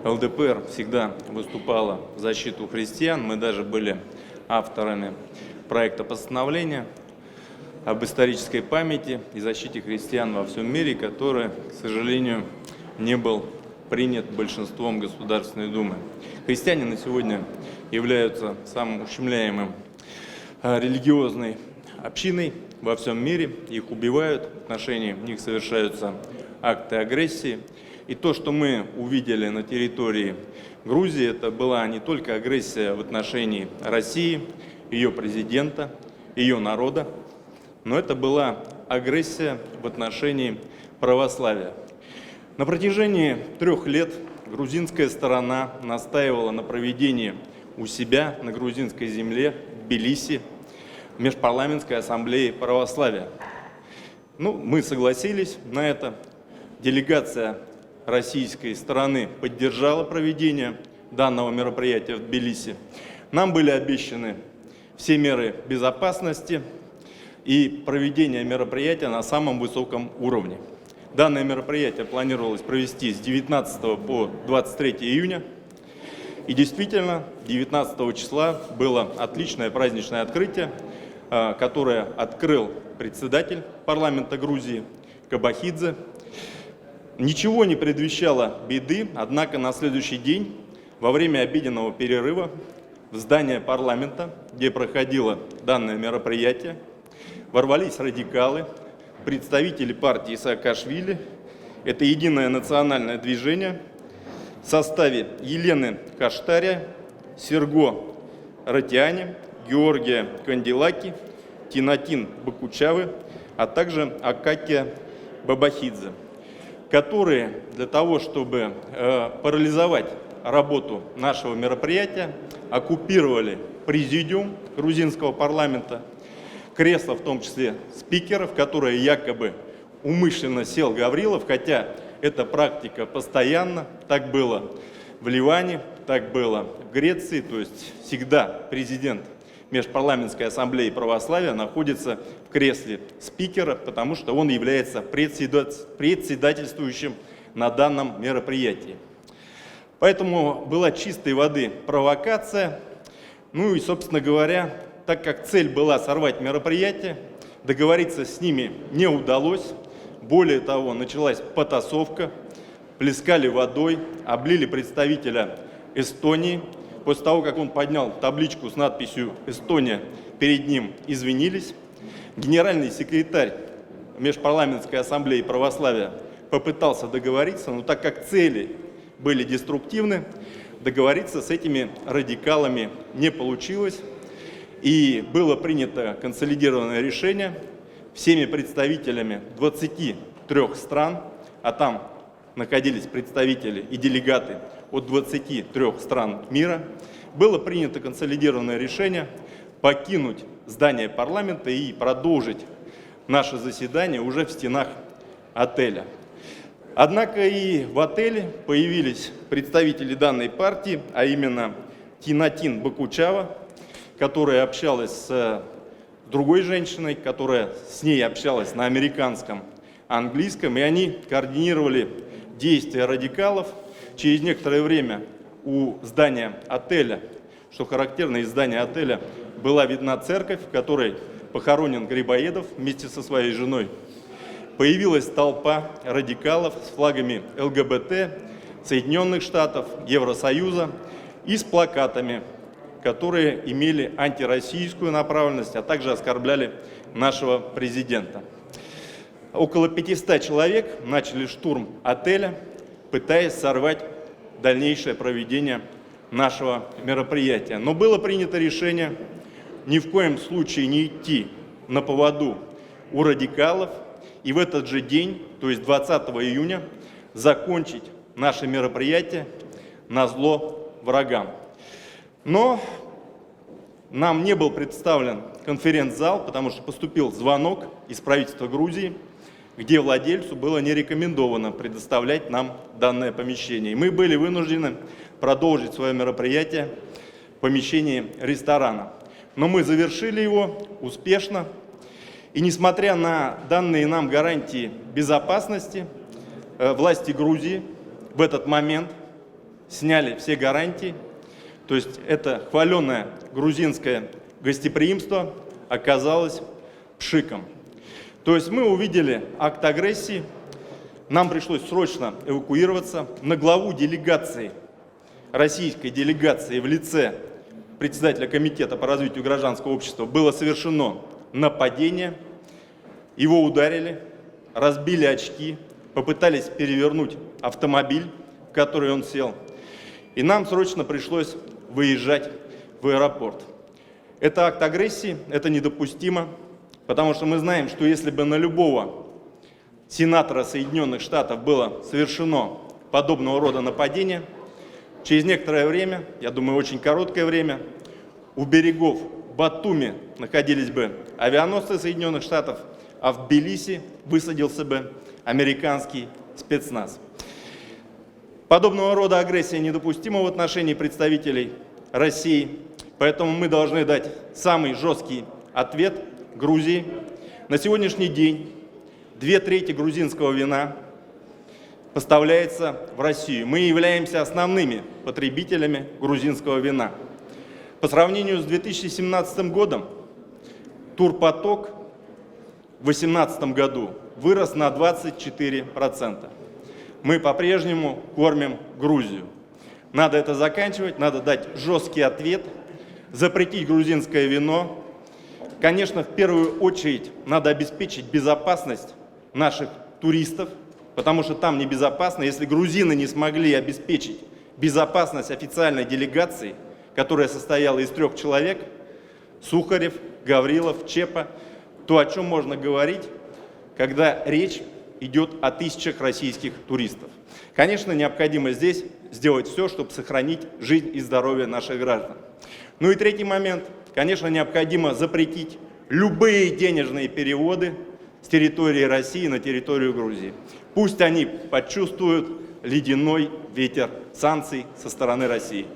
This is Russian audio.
ЛДПР всегда выступала в защиту христиан. Мы даже были авторами проекта постановления об исторической памяти и защите христиан во всем мире, который, к сожалению, не был принят большинством Государственной Думы. Христиане на сегодня являются самым ущемляемым религиозной общиной во всем мире. Их убивают, в отношении них совершаются акты агрессии. И то, что мы увидели на территории Грузии, это была не только агрессия в отношении России, ее президента, ее народа, но это была агрессия в отношении православия. На протяжении 3 лет грузинская сторона настаивала на проведении у себя на грузинской земле, в Тбилиси, Межпарламентской ассамблеи православия. Мы согласились на это. Делегация российской стороны поддержала проведение данного мероприятия в Тбилиси. Нам были обещаны все меры безопасности и проведение мероприятия на самом высоком уровне. Данное мероприятие планировалось провести с 19 по 23 июня. И действительно, 19 числа было отличное праздничное открытие, которое открыл председатель парламента Грузии Кабахидзе. Ничего не предвещало беды, однако на следующий день, во время обеденного перерыва, в здание парламента, где проходило данное мероприятие, ворвались радикалы, представители партии Саакашвили, это Единое национальное движение, в составе Елены Каштария, Серго Ратиани, Георгия Кандилаки, Тинатин Бакучавы, а также Акакия Бабахидзе, которые для того, чтобы парализовать работу нашего мероприятия, оккупировали президиум грузинского парламента, кресла, в том числе спикеров, которые якобы умышленно сел Гаврилов, хотя эта практика постоянно, так было в Ливане, так было в Греции, то есть всегда президент Межпарламентской ассамблеи православия находится в кресле спикера, потому что он является председательствующим на данном мероприятии. Поэтому была чистой воды провокация. И, собственно говоря, так как цель была сорвать мероприятие, договориться с ними не удалось. Более того, началась потасовка, плескали водой, облили представителя Эстонии. После того, как он поднял табличку с надписью «Эстония», перед ним извинились. Генеральный секретарь Межпарламентской ассамблеи православия попытался договориться, но так как цели были деструктивны, договориться с этими радикалами не получилось. И было принято консолидированное решение всеми представителями 23 стран, а там находились представители и делегаты от 23 стран мира, было принято консолидированное решение покинуть здание парламента и продолжить наше заседание уже в стенах отеля. Однако и в отеле появились представители данной партии, а именно Тинатин Бакучава, которая общалась с другой женщиной, которая с ней общалась на американском, английском, и они координировали действия радикалов. Через некоторое время у здания отеля, что характерно, из здания отеля была видна церковь, в которой похоронен Грибоедов вместе со своей женой. Появилась толпа радикалов с флагами ЛГБТ, Соединенных Штатов, Евросоюза и с плакатами, которые имели антироссийскую направленность, а также оскорбляли нашего президента. Около 500 человек начали штурм отеля, пытаясь сорвать дальнейшее проведение нашего мероприятия. Но было принято решение ни в коем случае не идти на поводу у радикалов и в этот же день, то есть 20 июня, закончить наше мероприятие назло врагам. Но нам не был представлен конференц-зал, потому что поступил звонок из правительства Грузии, где владельцу было не рекомендовано предоставлять нам данное помещение. И мы были вынуждены продолжить свое мероприятие в помещении ресторана. Но мы завершили его успешно. И несмотря на данные нам гарантии безопасности, власти Грузии в этот момент сняли все гарантии. То есть это хваленое грузинское гостеприимство оказалось пшиком. То есть мы увидели акт агрессии, нам пришлось срочно эвакуироваться. На главу делегации, российской делегации в лице председателя комитета по развитию гражданского общества было совершено нападение. Его ударили, разбили очки, попытались перевернуть автомобиль, в который он сел. И нам срочно пришлось выезжать в аэропорт. Это акт агрессии, это недопустимо, потому что мы знаем, что если бы на любого сенатора Соединенных Штатов было совершено подобного рода нападение, через некоторое время, я думаю, очень короткое время, у берегов Батуми находились бы авианосцы Соединенных Штатов, а в Тбилиси высадился бы американский спецназ. Подобного рода агрессия недопустима в отношении представителей России, поэтому мы должны дать самый жесткий ответ Грузии. На сегодняшний день 2/3 грузинского вина поставляется в Россию. Мы являемся основными потребителями грузинского вина. По сравнению с 2017 годом турпоток в 2018 году вырос на 24%. Мы по-прежнему кормим Грузию. Надо это заканчивать, надо дать жесткий ответ, запретить грузинское вино. Конечно, в первую очередь надо обеспечить безопасность наших туристов, потому что там небезопасно. Если грузины не смогли обеспечить безопасность официальной делегации, которая состояла из 3 человек, Сухарев, Гаврилов, Чепа, то о чем можно говорить, когда речь идет о тысячах российских туристов? Конечно, необходимо здесь сделать все, чтобы сохранить жизнь и здоровье наших граждан. Ну и третий момент. Конечно, необходимо запретить любые денежные переводы с территории России на территорию Грузии. Пусть они почувствуют ледяной ветер санкций со стороны России.